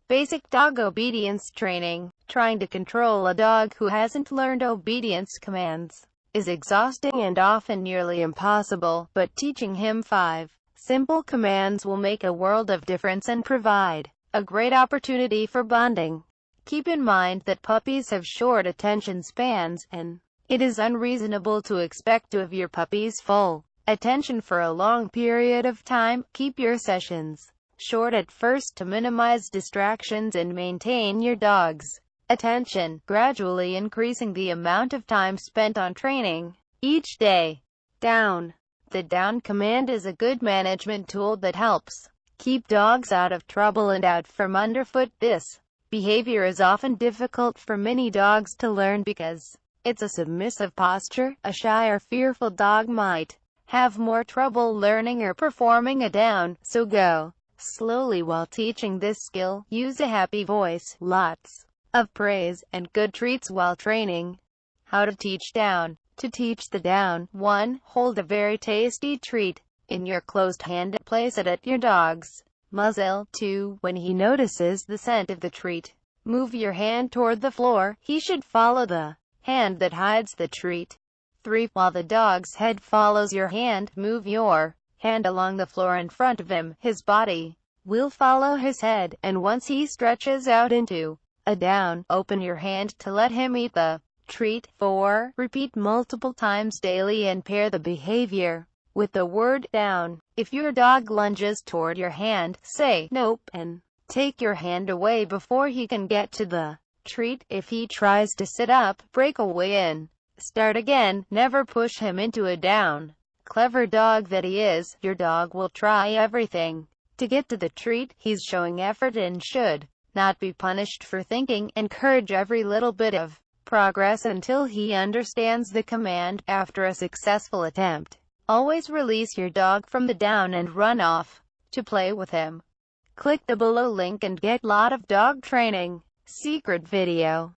Basic dog obedience training. Trying to control a dog who hasn't learned obedience commands is exhausting and often nearly impossible, but teaching him 5 simple commands will make a world of difference and provide a great opportunity for bonding. Keep in mind that puppies have short attention spans, and it is unreasonable to expect to have your puppy's full attention for a long period of time. Keep your sessions short at first to minimize distractions and maintain your dog's attention, gradually increasing the amount of time spent on training each day. Down. The down command is a good management tool that helps keep dogs out of trouble and out from underfoot. This behavior is often difficult for many dogs to learn because it's a submissive posture. A shy or fearful dog might have more trouble learning or performing a down, so go slowly while teaching this skill. Use a happy voice, lots of praise, and good treats while training. How to teach down. To teach the down. 1. Hold a very tasty treat in your closed hand and place it at your dog's muzzle. 2. When he notices the scent of the treat, move your hand toward the floor. He should follow the hand that hides the treat. 3. While the dog's head follows your hand, move your hand along the floor in front of him. His body will follow his head, and once he stretches out into a down, open your hand to let him eat the treat. 4. Repeat multiple times daily and pair the behavior with the word down. If your dog lunges toward your hand, say nope and take your hand away before he can get to the treat. If he tries to sit up, break away and start again. Never push him into a down. Clever dog that he is, your dog will try everything to get to the treat. He's showing effort and should not be punished for thinking. Encourage every little bit of progress until he understands the command. After a successful attempt, always release your dog from the down and run off to play with him. Click the below link and get lot of dog training secret video.